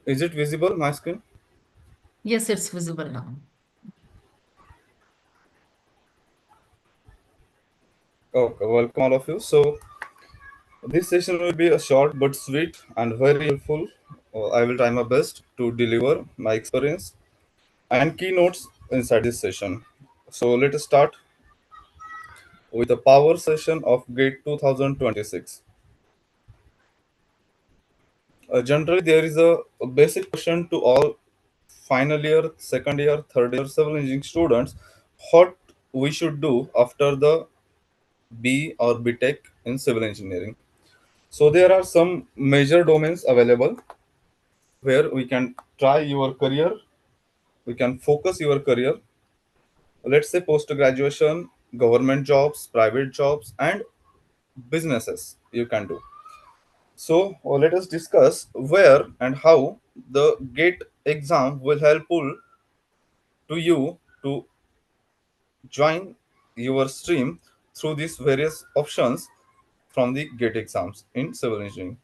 Is it visible, my screen? Yes, it's visible now. Okay, welcome all of you. So, this session will be a short but sweet and very helpful. I will try my best to deliver my experience and keynotes inside this session. So, let us start with the power session of GATE 2026. Generally, there is a basic question to all final year, second year, third year civil engineering students what we should do after the B or B Tech in civil engineering. So there are some major domains available where we can try your career, we can focus your career. Let's say post graduation, government jobs, private jobs, and businesses you can do. So let us discuss where and how the GATE exam will helpful to you to join your stream through these various options from the GATE exams in civil engineering.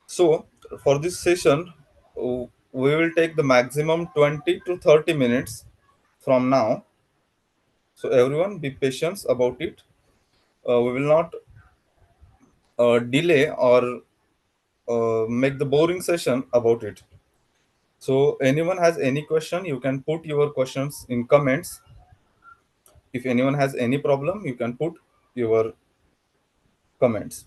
So, for this session, we will take the maximum 20 to 30 minutes from now. So, everyone be patient about it. We will not delay or make the boring session about it. So, anyone has any question, you can put your questions in comments. If anyone has any problem, you can put your comments.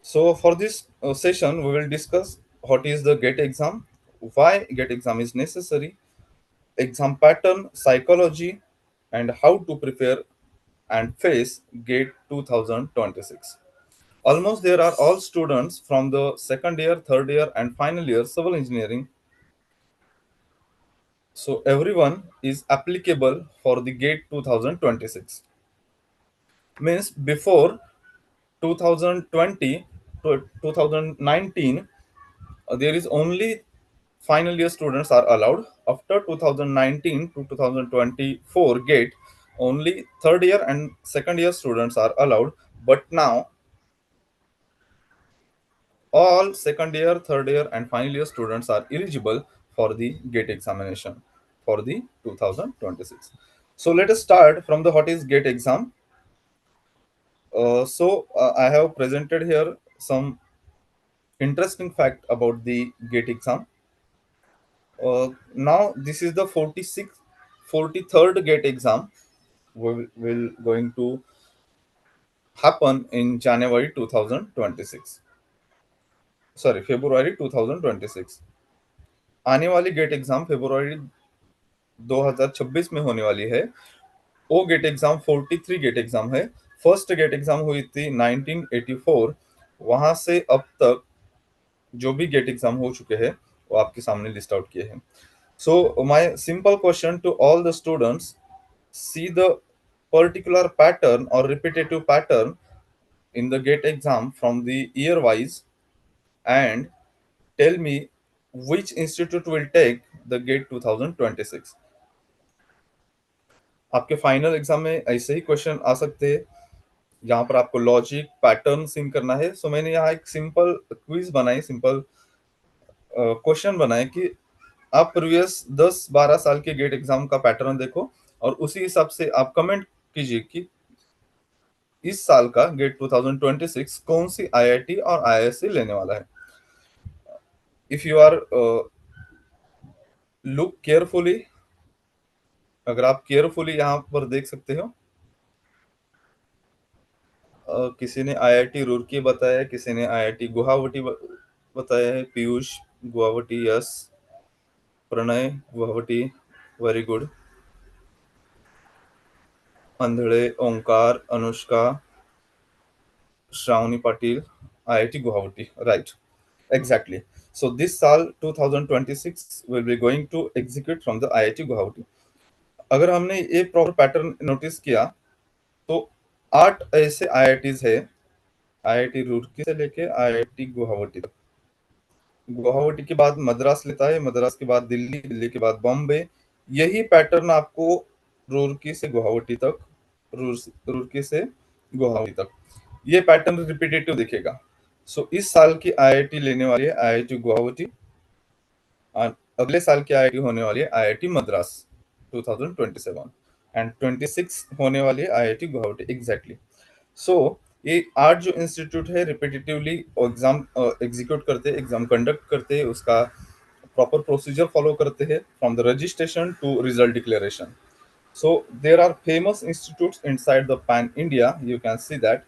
So, for this session, we will discuss what is the GATE exam, why GATE exam is necessary, exam pattern, psychology, and how to prepare and face GATE 2026. Almost there are all students from the second year, third year, and final year civil engineering. So everyone is applicable for the GATE 2026. Means before 2020 to 2019, there is only final year students are allowed. After 2019 to 2024 gate, only third year and second year students are allowed. But now all second year, third year, and final year students are eligible for the gate examination for the 2026. So let us start from the what is gate exam. I have presented here some interesting fact about the gate exam. Now this is the 46th 43rd gate exam will going to happen in January 2026, sorry February 2026. आने वाली gate exam फरवरी 2026 में होने वाली है. वो gate exam 43 gate exam है. First gate exam हुई थी 1984. वहां से अब तक जो भी गेट एग्जाम हो चुके हैं वो आपके सामने लिस्ट आउट किए हैं. So my simple question to all the students: see the particular pattern or repetitive pattern in the GATE exam from the year wise, and tell me which institute will take the GATE 2026. आपके final exam में ऐसे ही question आ सकते हैं जहां पर आपको logic pattern sink करना है. सो मैंने यहाँ एक सिंपल क्विज बनाई, सिंपल क्वेश्चन बनाए कि आप प्रीवियस 10-12 साल के गेट एग्जाम का पैटर्न देखो और उसी हिसाब से आप कमेंट कीजिए कि इस साल का गेट 2026 कौन सी आईआईटी और आईआईएससी लेने वाला है. If you are look carefully, अगर आप केयरफुली यहाँ पर देख सकते हो, किसी ने आईआईटी रुड़की बताया है, किसी ने आईआईटी गुवाहाटी बताया है. Piyush Guwahati, yes. Pranay Guwahati, very good. Andhade, Omkar, Anushka, Shravani Patil, IIT Guwahati, right? Exactly. So this साल 2026 will be going to execute from the IIT Guwahati. अगर हमने ये प्रॉपर पैटर्न नोटिस किया तो 8 ऐसे IITs है, IIT रुड़की से लेके IIT गुवाहाटी तक. गुवाहाटी के बाद मद्रास लेता है, मद्रास के बाद दिल्ली, दिल्ली के बाद बॉम्बे. यही पैटर्न आपको रुड़की से गुवाहाटी तक, रुड़की से गुवाहाटी तक ये पैटर्न रिपीटेटिव दिखेगा. सो इस साल की आईआईटी लेने वाली है आईआईटी गुवाहाटी. अगले साल की आईआईटी होने वाली है आईआईटी मद्रास 2027, एंड 26 होने वाली है आईआईटी गुवाहाटी एग्जैक्टली। सो ये 8 जो इंस्टीट्यूट है रिपीटेटिवली एग्जाम एग्जीक्यूट करते हैं, एग्जाम कंडक्ट करते हैं, उसका प्रॉपर प्रोसीजर फॉलो करते हैं from the registration to result declaration. So there are famous institutes inside the Pan India. You can see that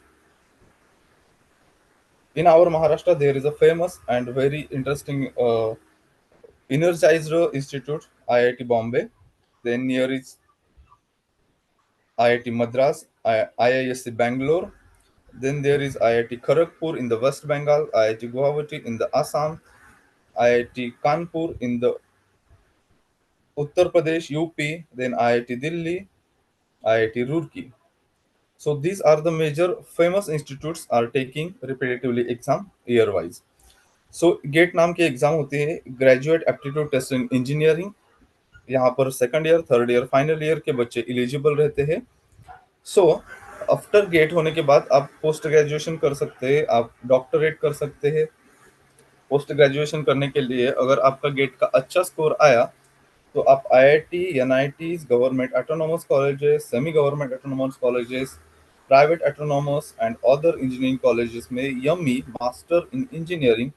in our Maharashtra there is a famous and very interesting Energizer Institute, IIT Bombay. Then here is IIT Madras, IISc Bangalore. Then there is IIT Kharagpur in the West Bengal, IIT Guwahati in the Assam, IIT Kanpur in the Uttar Pradesh, UP. Then IIT Delhi, IIT Roorkee. So these are the major famous institutes are taking repetitively exam year wise. So GATE नाम की exam होती है, graduate aptitude test in engineering. यहाँ पर second year, third year, final year के बच्चे eligible रहते हैं. सो आफ्टर गेट होने के बाद आप पोस्ट ग्रेजुएशन कर सकते हैं, आप डॉक्टरेट कर सकते हैं. पोस्ट ग्रेजुएशन करने के लिए अगर आपका गेट का अच्छा स्कोर आया तो आप IIT, NIT, government autonomous colleges, semi government autonomous colleges, private autonomous and other engineering colleges में यमी मास्टर इन इंजीनियरिंग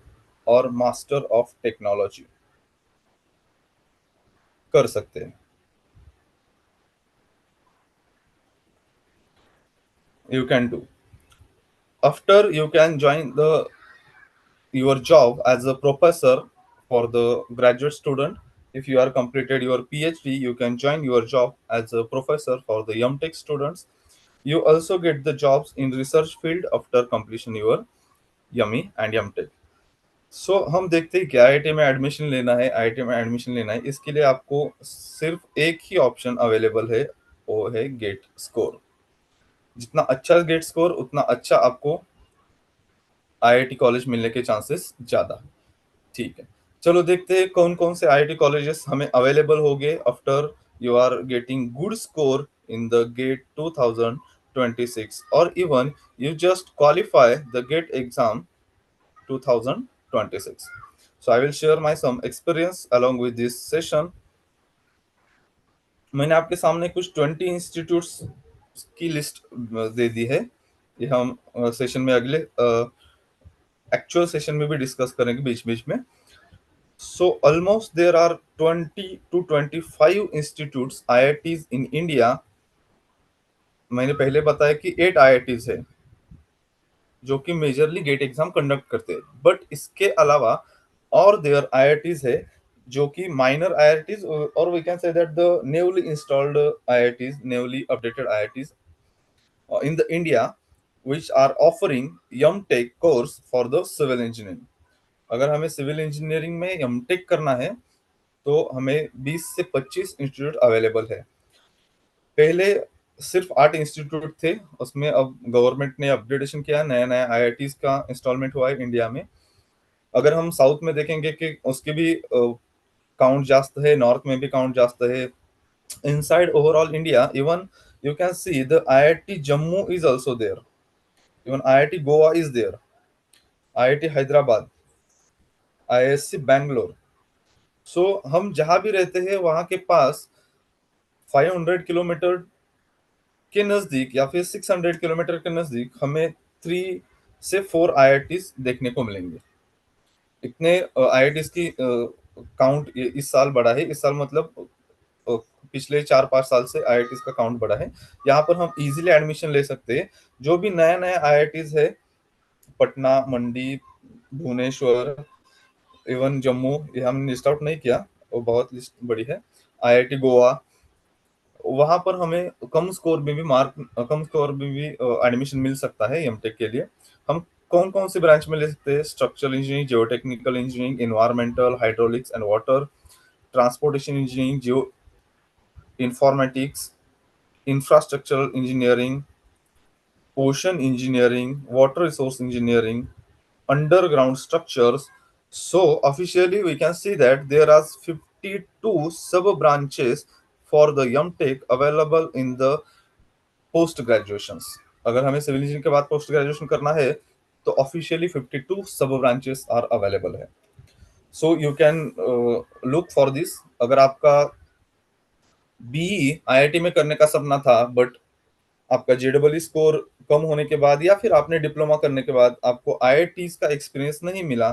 और मास्टर ऑफ टेक्नोलॉजी कर सकते हैं. You can do after you can join the your job as a professor for the graduate student. If you are completed your PhD, you can join your job as a professor for the MTech students. You also get the jobs in research field after completion your ME and MTech. So हम देखते हैं कि IIT में admission लेना है, IIT में admission लेना है, इसके लिए आपको सिर्फ एक ही ऑप्शन अवेलेबल है, वो है गेट स्कोर. जितना अच्छा गेट स्कोर उतना अच्छा आपको आईआईटी कॉलेज मिलने के चांसेस ज्यादा है. ठीक है, चलो देखते हैं कौन कौन से आईआईटी कॉलेजेस हमें अवेलेबल हो गए after you are getting good score in the GATE 2026 और even you just qualify the GATE exam 2026. So I will share my some experience along with this session. मैंने आपके सामने कुछ 20 इंस्टीट्यूट्स की list दे दी है. ये हम सेशन में अगले एक्चुअल सेशन में भी डिस्कस करेंगे बीच बीच में. So almost there are 20 to 25 institutes IITs in India. मैंने पहले बताया कि 8 IITs है जो कि मेजरली गेट एग्जाम कंडक्ट करते हैं, बट इसके अलावा और देयर IITs है जो कि माइनर IITs और we can say that the newly installed IITs, newly updated IITs in the India which are offering MTech course for the civil engineering. अगर हमें सिविल इंजीनियरिंग में MTech करना है तो हमें 20 से 25 इंस्टीट्यूट अवेलेबल है. पहले सिर्फ 8 इंस्टीट्यूट थे, उसमें अब गवर्नमेंट ने अपग्रेडेशन किया, नया नया IITs का इंस्टॉलमेंट हुआ है इंडिया में. अगर हम साउथ में देखेंगे कि उसके भी काउंट जास्त है, नॉर्थ में भी काउंट जास्त है. Inside overall India even you can see the IIT Jammu is also there, even IIT Goa is there, IIT Hyderabad, IISc Bangalore. So हम जहां भी रहते हैं वहां के पास 500 किलोमीटर के नजदीक या फिर 600 किलोमीटर के नजदीक हमें 3 से 4 IITs देखने को मिलेंगे. इतने IITs की काउंट इस साल बढ़ा है. इस साल मतलब पिछले 4-5 साल से IITs का काउंट बढ़ा है. यहाँ पर हम इजीली एडमिशन ले सकते हैं. जो भी नया नया IITs है, पटना, मंडी, भुवनेश्वर, इवन जम्मू, ये हमने लिस्ट आउट नहीं किया, वो बहुत लिस्ट बड़ी है. IIT गोवा, वहां पर हमें कम स्कोर में भी एडमिशन मिल सकता है एमटेक के लिए. हम कौन कौन सी ब्रांच में ले सकते हैं? Structural engineering, geotechnical engineering, environmental, hydraulics and water, transportation engineering, Jio informatics, infrastructural engineering, ocean engineering, water resource engineering, underground structures. So officially we can see that there are 52 sub branches for the MTech available in the post graduations. अगर हमें civil engineering के बाद post graduation करना है तो officially 52 सब branches are available है. So you can look for this. अगर आपका बीई आईआईटी में करने का सपना था, बट आपका जेडबल स्कोर कम होने के बाद या फिर आपने डिप्लोमा करने के बाद आपको आईआईटी का एक्सपीरियंस नहीं मिला,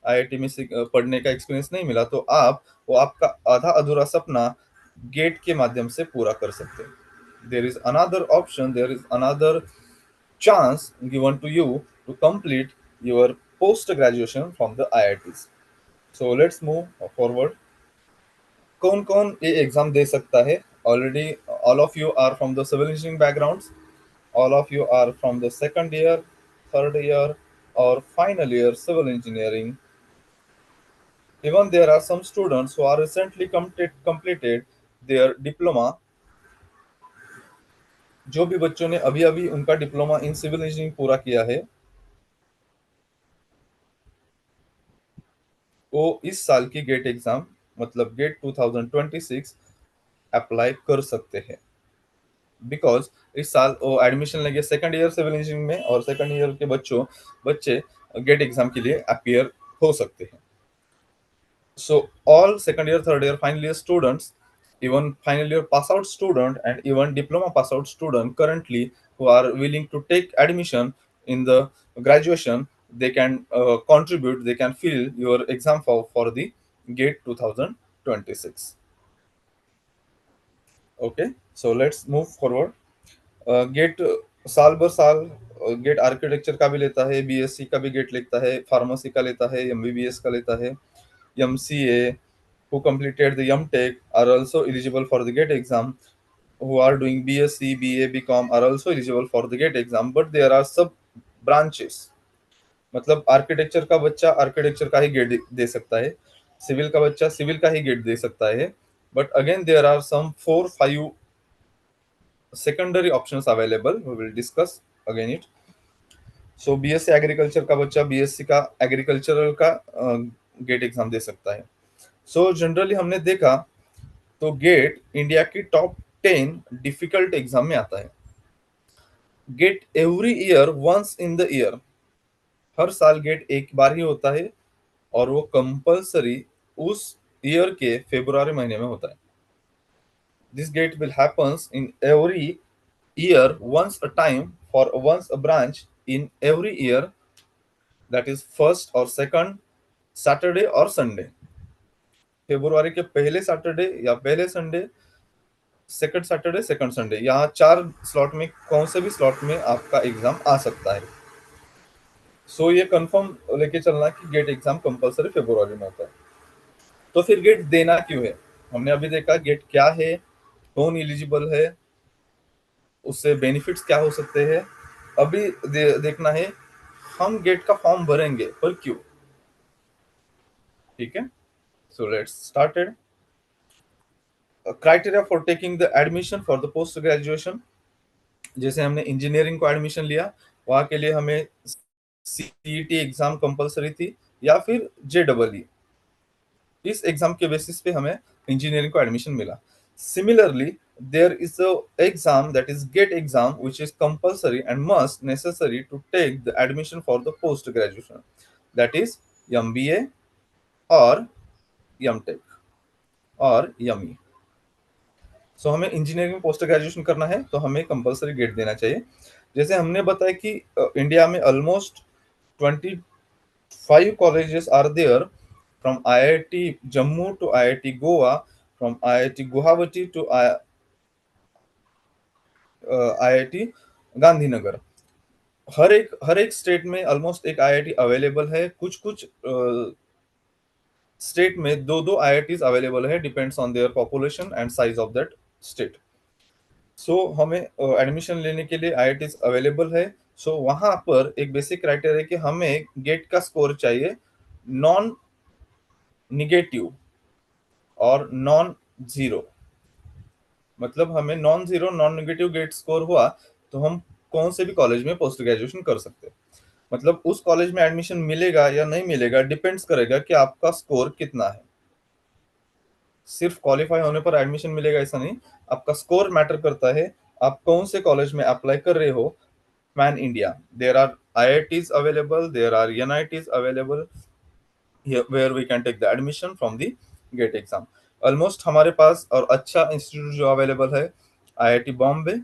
आईआईटी में पढ़ने का एक्सपीरियंस नहीं मिला, तो आप वो आपका आधा अधूरा सपना गेट के माध्यम से पूरा कर सकते हैं। There is another option, there is another chance given to you to complete your post graduation from the IITs. So let's move forward. कौन कौन ये एग्जाम दे सकता है? Already all of you are from the civil engineering backgrounds, all of you are from the second year, third year, or final year civil engineering. Even there are some students who are recently completed their diploma. जो भी बच्चों ने अभी अभी उनका diploma in civil engineering पूरा किया है, वो इस साल की गेट एग्जाम मतलब गेट 2026 अप्लाई कर सकते हैं। बिकॉज इस साल वो एडमिशन लेंगे सेकंड ईयर सिविल इंजीनियरिंग में, और सेकंड ईयर के बच्चे गेट एग्जाम के लिए अपियर हो सकते हैं। So all second year, third year, final year students, even final year pass out student and even diploma pass out student currently who are willing to take admission in the graduation, they can contribute, they can fill your exam for the GATE 2026. Okay, so let's move forward. GATE साल भर साल gate architecture का भी लेता है, BSc का भी gate लेता है, फार्मेसी का लेता है, एमबीबीएस का लेता है, MCA who completed the MTech are also eligible for the GATE exam. Who are doing BSc, BA, BCom are also eligible for the GATE exam. But there are sub branches. मतलब architecture का बच्चा architecture का ही gate दे सकता है, civil का बच्चा civil का ही गेट दे सकता है, but again there are some 4-5 secondary options available. We will discuss again it. So BSc agriculture का बच्चा बीएससी का एग्रीकल्चरल का गेट एग्जाम दे सकता है। सो जनरली हमने देखा तो गेट इंडिया की टॉप 10 डिफिकल्ट एग्जाम में आता है। GATE every year once in the year, हर साल गेट एक बार ही होता है और वो कंपल्सरी उस ईयर के फरवरी महीने में होता है। This GATE will happens in every year once a time for once a branch in every year, that is first or second Saturday or Sunday। फरवरी के पहले सैटरडे या पहले Sunday, second Saturday second Sunday, यहाँ 4 slot में कौन से भी slot में आपका एग्जाम आ सकता है। सो ये कंफर्म लेके चलना कि गेट एग्जाम कंपलसरी फरवरी में होता है। तो फिर गेट देना क्यों है? हमने अभी देखा गेट क्या है, कौन एलिजिबल है, उससे बेनिफिट्स क्या हो सकते हैं। अभी देखना है हम गेट का फॉर्म भरेंगे पर क्यों। ठीक है, so let's started. Criteria for taking the admission for the post graduation, जैसे हमने इंजीनियरिंग को एडमिशन लिया, वहां के लिए हमें सीईटी एग्जाम कंपलसरी थी या फिर जेडबलई, इस एग्जाम के बेसिस पे हमें इंजीनियरिंग को एडमिशन मिला। Similarly there is a exam that is GATE exam which is compulsory and must necessary to take the admission for the post graduation, that is MBA or MTech और ME। सो हमें engineering में post graduation करना है तो हमें compulsory gate देना चाहिए। जैसे हमने बताया कि इंडिया में almost 25 colleges are there, from IIT Jammu to IIT Goa, from IIT Guwahati to IIT Gandhinagar. हर एक स्टेट में ऑलमोस्ट एक आईआईटी अवेलेबल है, कुछ कुछ स्टेट में दो दो आईआईटीज अवेलेबल है, depends on their population and size of that state. So हमें एडमिशन लेने के लिए आईआईटीज अवेलेबल है। सो वहां पर एक बेसिक क्राइटेरिया कि हमें गेट का स्कोर चाहिए नॉन निगेटिव और नॉन जीरो। मतलब हमें non zero non negative GATE score हुआ तो हम कौन से भी कॉलेज में पोस्ट ग्रेजुएशन कर सकते हैं। मतलब उस कॉलेज में एडमिशन मिलेगा या नहीं मिलेगा डिपेंड्स करेगा कि आपका स्कोर कितना है। सिर्फ क्वालिफाई होने पर एडमिशन मिलेगा ऐसा नहीं, आपका स्कोर मैटर करता है। आप कौन से कॉलेज में अप्लाई कर रहे हो। Pan India there are IITs available, there are NITs available, where we can take the admission from the GATE exam. Almost हमारे पास और अच्छा इंस्टीट्यूट जो अवेलेबल है, आईआईटी बॉम्बे.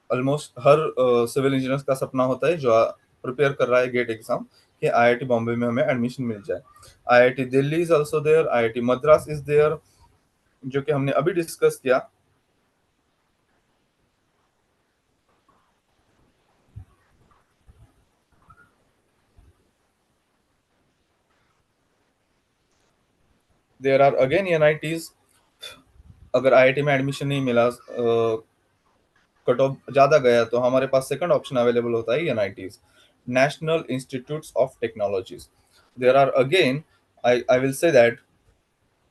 ऑलमोस्ट हर सिविल इंजीनियर्स का सपना होता है जो प्रिपेयर कर रहा है गेट एग्जाम, कि आईआईटी बॉम्बे में हमें एडमिशन मिल जाए. IIT Delhi is also there, IIT Madras is there, जो कि हमने अभी डिस्कस किया. There are again NITs. अगर आईआईटी में एडमिशन नहीं मिला, कट ऑफ ज्यादा गया, तो हमारे पास सेकंड ऑप्शन अवेलेबल होता है NITs, national institutes of technologies. There are again, I will say that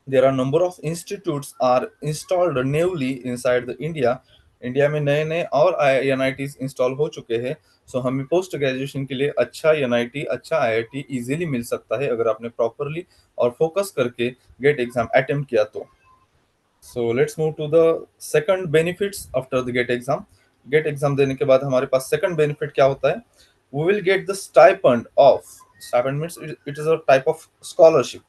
there are number of institutes are installed newly inside the India. India में नए नए और एनआईटीज इंस्टॉल हो चुके हैं. सो हमें पोस्ट ग्रेजुएशन के लिए अच्छा एनआईटी, अच्छा आईआईटी इजीली मिल सकता है अगर आपने प्रॉपरली और फोकस करके गेट एग्जाम अटेम्प्ट किया तो. So let's move to the second benefits after the GATE exam. GATE exam देने के बाद हमारे पास सेकंड बेनिफिट क्या होता है? We will get the stipend of, stipend means it is a type of scholarship.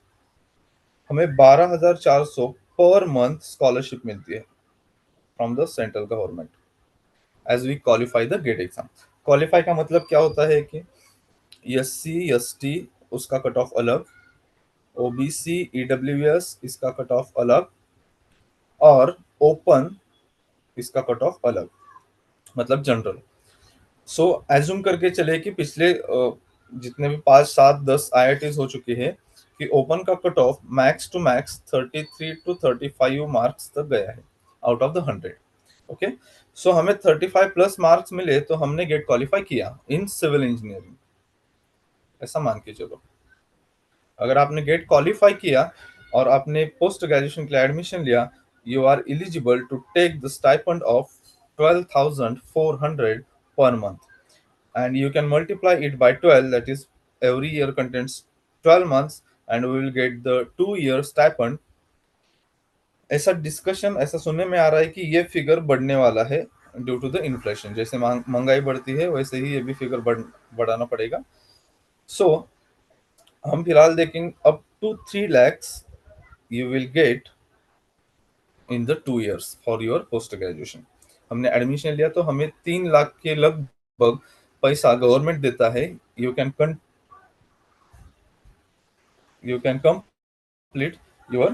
हमें 12,400 पर मंथ स्कॉलरशिप मिलती है from the central government as we qualify the GATE exam. Qualify का मतलब क्या होता है कि एससी एसटी उसका कट ऑफ अलग, ओबीसी ईडब्ल्यूएस इसका कट ऑफ अलग, और ओपन इसका कट ऑफ अलग, मतलब जनरल. सो एज्यूम करके चले कि पिछले जितने भी 5 7 10 आईआईटीज हो चुकी है, कि ओपन का cut off max to max 33 to 35 marks तक गया है out of the 100. Okay, so हमें 35 प्लस मार्क्स मिले तो हमने गेट क्वालिफाई किया इन सिविल इंजीनियरिंग, ऐसा मान के चलो. अगर आपने गेट क्वालिफाई किया और आपने पोस्ट ग्रेजुएशन के लिए एडमिशन लिया, you are eligible to take the stipend of 12,400 per month. And you can multiply it by 12, that is every year contains 12 months, and we will get the 2 year stipend. ऐसा discussion, ऐसा सुनने में आ रहा है कि ये figure बढ़ने वाला है ड्यू टू द इन्फ्लेशन. जैसे महंगाई बढ़ती है वैसे ही ये भी फिगर बढ़ाना पड़ेगा. सो हम फिलहाल देखेंगे up to 3 lakhs you will get in the 2 years for your post graduation. हमने एडमिशन लिया तो हमें 3 लाख के लगभग पैसा गवर्नमेंट देता है. You can complete your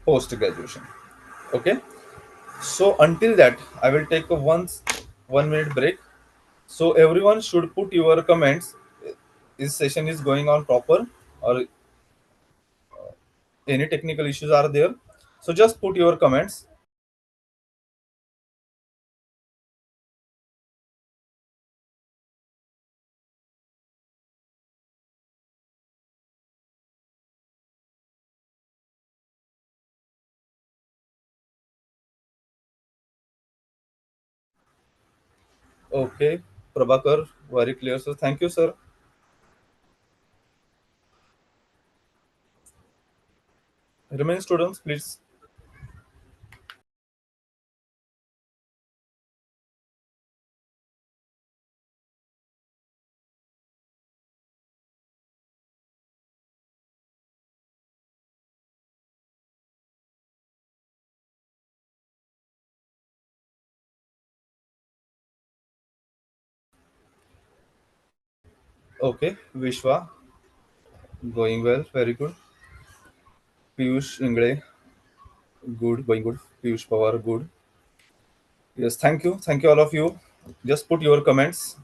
post graduation. Okay, so until that I will take a 1 minute break. So everyone should put your comments. This session is going on proper, or any technical issues are there, so just put your comments. Okay, Prabhakar, very clear, sir. Thank you, sir. Remaining students, please. Okay, Vishwa, going well, very good. Piyush Ingle, good, going good. Piyush Pawar, good. Yes, thank you all of you. Just put your comments.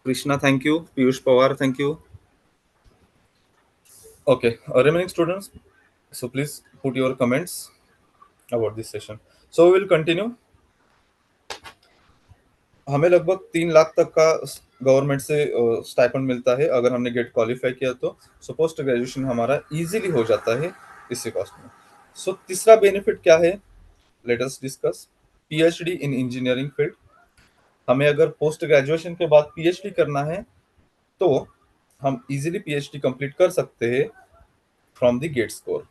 Krishna, thank you. Piyush Pawar, thank you. Okay, remaining students, so please put your comments about this session. So we will continue. हमें लगभग 3 लाख तक का government से stipend मिलता है अगर हमने gate qualify किया तो. सो पोस्ट ग्रेजुएशन हमारा इजीली हो जाता है इसी कॉस्ट में. सो तीसरा बेनिफिट क्या है, let us discuss. PhD in engineering field. हमें अगर पोस्ट ग्रेजुएशन के बाद पीएचडी करना है तो हम इजीली पीएचडी कंप्लीट कर सकते हैं फ्रॉम द गेट स्कोर.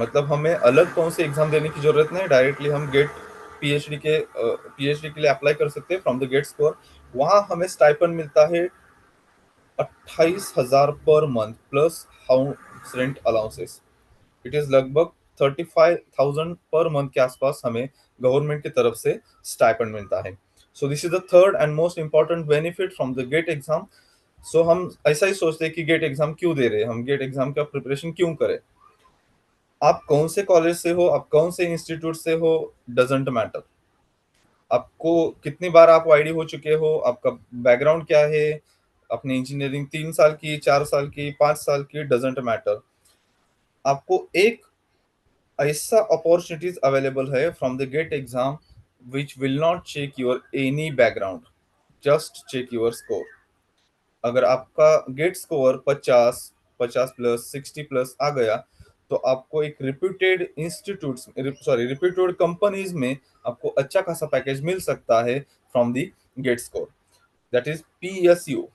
मतलब हमें अलग कौन से एग्जाम देने की जरूरत नहीं, डायरेक्टली हम गेट पीएचडी के लिए अप्लाई कर सकते हैं फ्रॉम द गेट स्कोर. वहां हमें स्टाइपेंड मिलता है 28,000 per month plus house rent allowances. It is लगभग 35,000 पर मंथ के आसपास हमें गवर्नमेंट की तरफ से स्टाइपेंड मिलता है। So this is the third and most important benefit from the GATE exam. So हम ऐसा ही सोचते हैं कि गेट एग्जाम क्यों दे रहे हैं, हम गेट एग्जाम का प्रिपरेशन क्यों करें। आप कौन से कॉलेज से हो, आप कौन से इंस्टीट्यूट से हो, डजेंट मैटर। आपको कितनी बार आप आईडी हो चुके हो, आपका बैकग्राउंड क्या है, अपनी इंजीनियरिंग 3 साल की, 4 साल की, 5 साल की, डजेंट मैटर। आपको एक ऐसा अपॉर्चुनिटीज अवेलेबल है from the GATE exam which will not check your any background, just check your score. अगर आपका गेट स्कोर 50, 50 प्लस, 60 प्लस आ गया, तो आपको एक reputed institute, sorry reputed companies में आपको अच्छा खासा पैकेज मिल सकता है from the GATE score. That is PSU.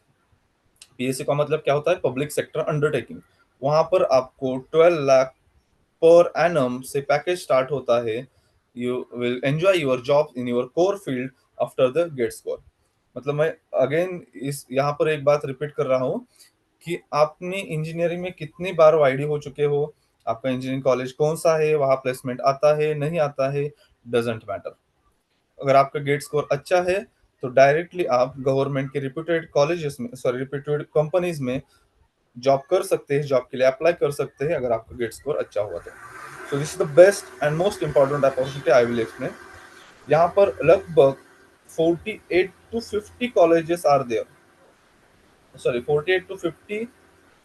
PSU का मतलब क्या होता है? Public sector undertaking. वहां पर आपको 12 लाख पर एनम से पैकेज स्टार्ट होता है। You will enjoy your job in your core field after the GATE score. मतलब मैं अगेन इस यहाँ पर एक बात रिपीट कर रहा हूँ कि आपने इंजीनियरिंग में कितनी बार वाईडी हो चुके हो, आपका इंजीनियरिंग कॉलेज कौन सा है, वहां प्लेसमेंट आता है नहीं आता है, डजेंट मैटर। अगर आपका गेट स्कोर अच्छा है तो डायरेक्टली आप गवर्नमेंट के रिप्यूटेड कॉलेजेस में, सॉरी रिप्यूटेड कंपनीज में जॉब कर सकते हैं, जॉब के लिए अप्लाई कर सकते हैं अगर आपका गेट स्कोर अच्छा हुआ तो। सो this is the best and most important opportunity I will explain. यहाँ पर लगभग 48 to 50 colleges are there, sorry 48 to 50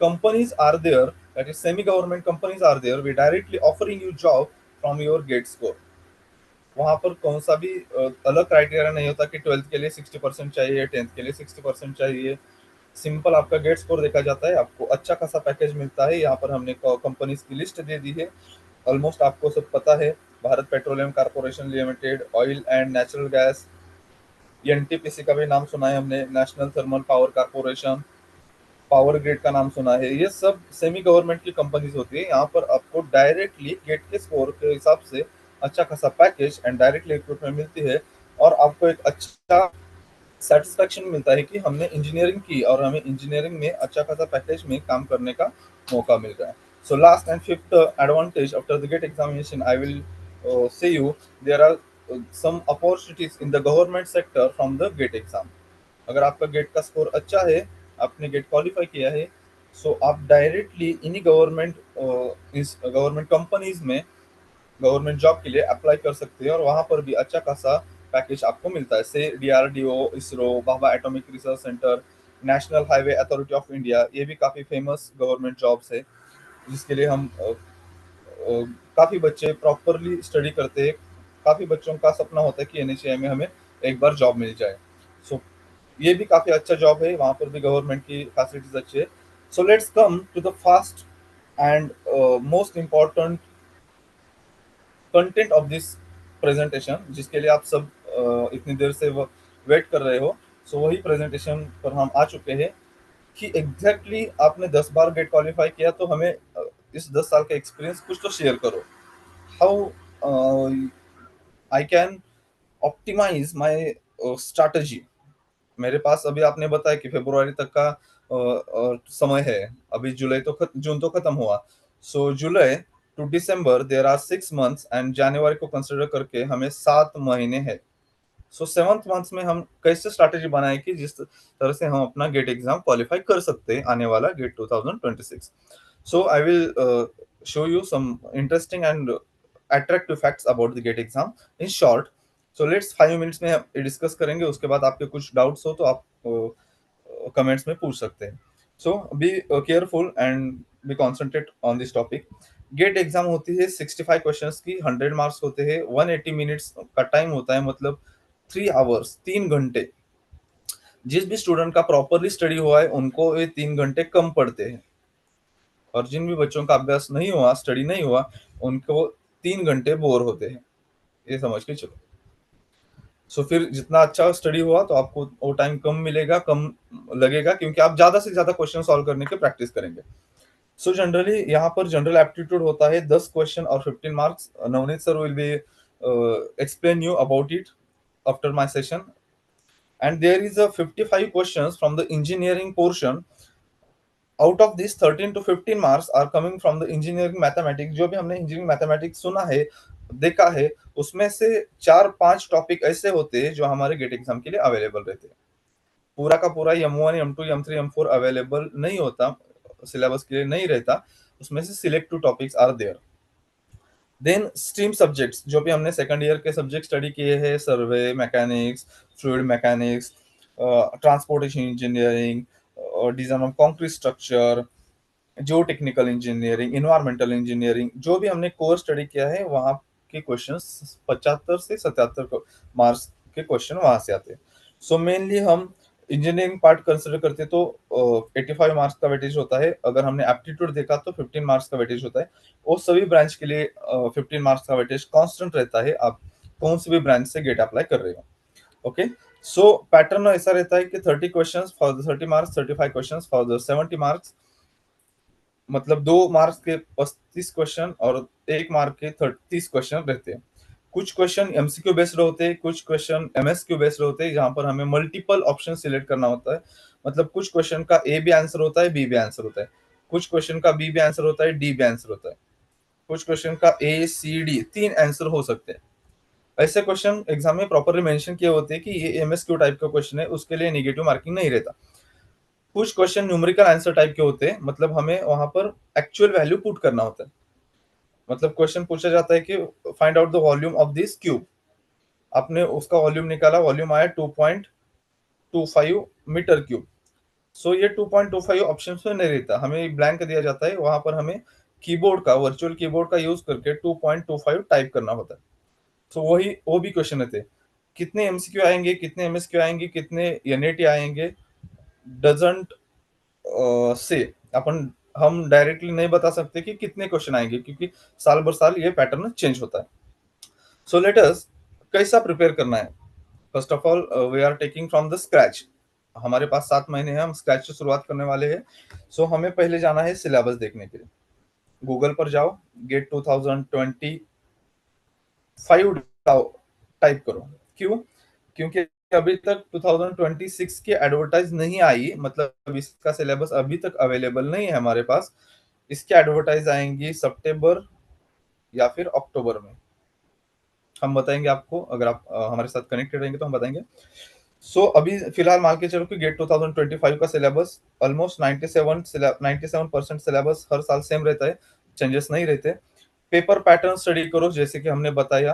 companies are there, that is semi government companies are there, we directly offering you job from your gate score। वहां पर कौन सा भी अलग criteria नहीं होता कि 12th के लिए 60% चाहिए, 10th के लिए 60% चाहिए। सिंपल आपका गेट स्कोर देखा जाता है, आपको अच्छा खासा पैकेज मिलता है। यहाँ पर हमने कंपनीज की लिस्ट दे दी है, ऑलमोस्ट आपको सब पता है। Bharat petroleum corporation limited, oil and natural gas, NTPC का भी नाम सुना है हमने, national thermal power corporation, power grid का नाम सुना है। ये सब सेमी गवर्नमेंट की कंपनीज होती है। यहाँ पर आपको डायरेक्टली गेट के स्कोर के हिसाब से अच्छा खासा पैकेज एंड डायरेक्टली रिक्रूटमेंट मिलती है, और आपको एक अच्छा सेटिस्फेक्शन मिलता है कि हमने इंजीनियरिंग की और हमें इंजीनियरिंग में अच्छा खासा पैकेज में काम करने का मौका मिल रहा है। So last and fifth advantage after the GATE examination I will say you, there are some opportunities in the government sector from the GATE exam. अगर आपका गेट का स्कोर अच्छा है, आपने गेट क्वालिफाई किया है, सो आप डायरेक्टली इन्हीं गवर्नमेंट कंपनीज में गवर्नमेंट जॉब के लिए अप्लाई कर सकते हैं, और वहां पर भी अच्छा खासा पैकेज आपको मिलता है। से DRDO, ISRO, Bhabha atomic research centre, national highway authority of India, ये भी काफी फेमस गवर्नमेंट जॉब्स है जिसके लिए हम काफी बच्चे प्रॉपरली स्टडी करते हैं। काफी बच्चों का सपना होता है कि एनएचएआई में हमें एक बार जॉब मिल जाए। सो ये भी काफी अच्छा जॉब है, वहां पर भी गवर्नमेंट की फैसिलिटीज अच्छी है। So let's come to the fast and most important content of this presentation, जिसके लिए आप सब इतनी देर से वेट कर रहे हो। सो वही प्रेजेंटेशन पर हम आ चुके हैं कि एग्जैक्टली आपने 10 बार गेट क्वालिफाई किया, तो हमें इस 10 साल का एक्सपीरियंस कुछ तो शेयर करो। How I can optimize my strategy. मेरे पास अभी आपने बताया कि फरवरी तक का समय है, अभी जुलाई तो जून तो खत्म हुआ। So July to December there are 6 months, and जनवरी को कंसिडर करके हमें 7 महीने हैं। सो 7th मंथ में हम कैसे स्ट्रैटेजी बनाए कि जिस तरह से हम अपना गेट एग्जाम क्वालिफाई कर सकते हैं आने वाला GATE 2026। So I will show you some interesting and attractive facts about the GATE exam in short। so let's 5 minutes में हम डिस्कस करेंगे, उसके बाद आपके कुछ डाउट्स हो तो आप कमेंट्स में पूछ सकते हैं। So be careful and be concentrate on this topic. GATE exam होती है 65 क्वेश्चंस की, 100 मार्क्स होते हैं, 180 मिनट्स का टाइम होता है, मतलब 3 आवर्स, 3 घंटे। जिस भी स्टूडेंट का प्रॉपरली स्टडी हुआ है उनको ये 3 घंटे कम पड़ते हैं, और जिन भी बच्चों का अभ्यास नहीं हुआ, स्टडी नहीं हुआ, उनको 3 घंटे बोर होते हैं, ये समझ के चलो। सो फिर जितना अच्छा स्टडी हुआ तो आपको वो टाइम कम मिलेगा, कम लगेगा, क्योंकि आप ज्यादा से ज्यादा क्वेश्चन सॉल्व करने की प्रैक्टिस करेंगे। सो जनरली यहाँ पर जनरल एप्टीट्यूड होता है 10 क्वेश्चन और 15 marks. Navneet sir will be explain you about it after my session. And there is a 55 questions from the engineering portion, out of this 13 to 15 marks are coming from the engineering mathematics. जो भी हमने engineering mathematics सुना है, देखा है, उसमें से 4-5 topic ऐसे होते हैं जो हमारे गेट एग्जाम के लिए अवेलेबल रहते हैं। पूरा का पूरा M1 M2 M3 M4 available नहीं होता, सिलेबस के लिए नहीं रहता, उसमें से select two topics are there. Then stream subjects जो भी हमने सेकंड ईयर के सब्जेक्ट स्टडी किए हैं, survey mechanics, fluid mechanics, transportation engineering, design of concrete structure, जो टेक्निकल इंजीनियरिंग, इन्वायरमेंटल इंजीनियरिंग, जो भी हमने कोर्स स्टडी किया है, वहाँ के क्वेश्चंस 75 से 77 मार्क्स के क्वेश्चन वहां से आते हैं। सो मेनली हम इंजीनियरिंग पार्ट कंसिडर करते तो 85 मार्क्स का वेटेज होता है। अगर हमने एप्टीट्यूड देखा तो 15 मार्क्स का वेटेज होता है। वो सभी ब्रांच के लिए 15 मार्क्स का वेटेज कांस्टेंट रहता है, आप कौन सी भी ब्रांच से गेट अप्लाई कर रहे हो। ओके, सो पैटर्न ऐसा रहता है कि 30 questions for the 30 marks, 35 questions for the 70 marks, मतलब 2 मार्क्स के 35 क्वेश्चन और 1 मार्क के 30 क्वेश्चन रहते हैं। कुछ क्वेश्चन एमसीक्यू बेस्ड होते हैं, कुछ क्वेश्चन एमएसक्यू बेस्ड होते हैं, जहां पर हमें मल्टीपल ऑप्शन सिलेक्ट करना होता है। मतलब कुछ क्वेश्चन का ए भी आंसर होता है, बी भी आंसर होता है, कुछ क्वेश्चन का बी भी आंसर होता है, डी भी आंसर होता है, कुछ क्वेश्चन का ए सी डी 3 आंसर हो सकते हैं। ऐसे क्वेश्चन एग्जाम में प्रॉपरली मेंशन किए होते हैं कि ये एमएसक्यू टाइप का क्वेश्चन है, उसके लिए नेगेटिव मार्किंग नहीं रहता। कुछ क्वेश्चन न्यूमेरिकल आंसर टाइप के होते हैं, मतलब हमें वहां पर एक्चुअल वैल्यू पुट करना होता है। मतलब क्वेश्चन पूछा जाता है कि find out the volume of this cube, आपने उसका वॉल्यूम निकाला, वॉल्यूम आया 2.25 मीटर क्यूब। सो ये 2.25 ऑप्शन में नहीं रहता, हमें ब्लैंक दिया जाता है, वहां पर हमें कीबोर्ड का, वर्चुअल कीबोर्ड का यूज करके 2.25 टाइप करना होता है। सो वही वो भी क्वेश्चन रहते हैं। कितने एमसीक्यू आएंगे, कितने एमएसक्यू आएंगे, कितने एनएटी आएंगे, डजंट से अपन हम डायरेक्टली नहीं बता सकते कि कितने क्वेश्चन आएंगे, क्योंकि साल भर साल ये पैटर्न चेंज होता है। सो लेट अस कैसा प्रिपेयर करना है। First of all we are taking from the scratch. हमारे पास 7 महीने हैं, हम स्क्रैच से शुरुआत करने वाले हैं। सो हमें पहले जाना है सिलेबस देखने के लिए। गूगल पर जाओ, गेट 2025 टाइप करो। क्यों? क्योंकि अभी तक 2026 की एडवर्टाइज नहीं आई, मतलब इसका सिलेबस अभी तक अवेलेबल नहीं है हमारे पास। इसकी एडवर्टाइज आएंगी सितंबर या फिर अक्टूबर में, हम बताएंगे आपको। अगर आप हमारे साथ कनेक्टेड रहेंगे तो हम बताएंगे। अभी फिलहाल मान के चलो कि गेट 2025 का सिलेबस ऑलमोस्ट 97% सिलेबस हर साल सेम रहता है, चेंजेस नहीं रहते। पेपर पैटर्न स्टडी करो, जैसे कि हमने बताया,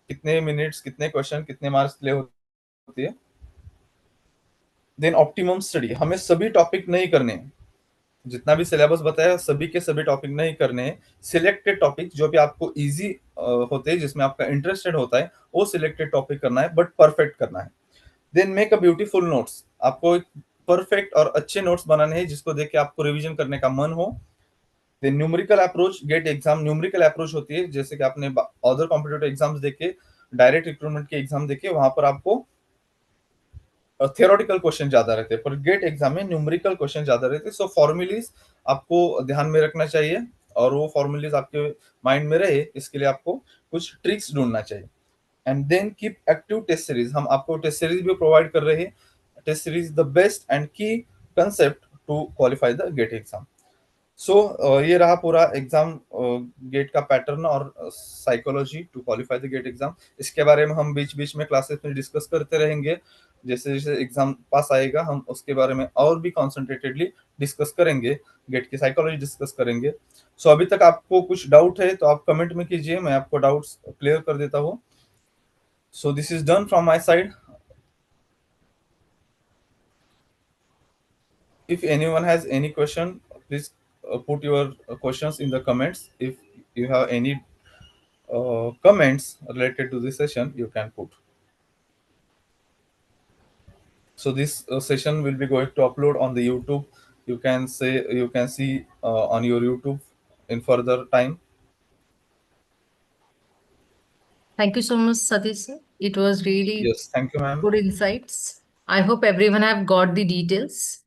कितने मिनट्स, कितने क्वेश्चन, कितने मार्क्स ले होती है। देन ऑप्टिमम स्टडी, हमें सभी टॉपिक नहीं करने हैं, जितना भी सिलेबस बताया सभी के सभी टॉपिक नहीं करने हैं। सिलेक्टेड टॉपिक जो भी आपको इजी होते हैं, जिसमें आपका इंटरेस्टेड होता है, वो सिलेक्टेड टॉपिक करना है, बट परफेक्ट करना है। Then make a beautiful notes, आपको एक परफेक्ट और अच्छे नोट्स बनाने हैं जिसको देख के आपको रिवीजन करने का मन हो। Then numerical approach, GATE exam numerical approach होती है, जैसे कि आपने अदर कॉम्पिटेटिव एग्जाम्स देखे, डायरेक्ट रिक्रूटमेंट के एग्जाम देखे, वहां पर आपको थियोरेटिकल क्वेश्चन ज्यादा रहते हैं, पर गेट एग्जाम में न्यूमेरिकल क्वेश्चन ज्यादा रहते हैं। सो फॉर्मुलीज आपको ध्यान में रखना चाहिए, और वो फॉर्मुलीज आपके माइंड में रहे, इसके लिए आपको कुछ ट्रिक्स ढूंढना चाहिए। And then keep active test series, हम आपको टेस्ट सीरीज भी प्रोवाइड कर रहे हैं। Test series the best and key concept to qualify the GATE exam. ये रहा पूरा एग्जाम गेट का पैटर्न और psychology to qualify the GATE exam. इसके बारे में हम बीच बीच में क्लासेस में डिस्कस करते रहेंगे। जैसे जैसे एग्जाम पास आएगा, हम उसके बारे में और भी कॉन्सेंट्रेटेडली डिस्कस करेंगे, गेट की साइकोलॉजी डिस्कस करेंगे। अभी तक आपको कुछ डाउट है तो आप कमेंट में कीजिए, मैं आपको डाउट्स क्लियर कर देता हूँ। This is done from my side. If anyone has any question, please put your questions in the comments. If you have any comments related to this session, you can put. This session will be going to upload on the YouTube. You can see on your YouTube in further time. Thank you so much, Satish, sir. It was really Yes, thank you, ma'am. good insights. I hope everyone have got the details.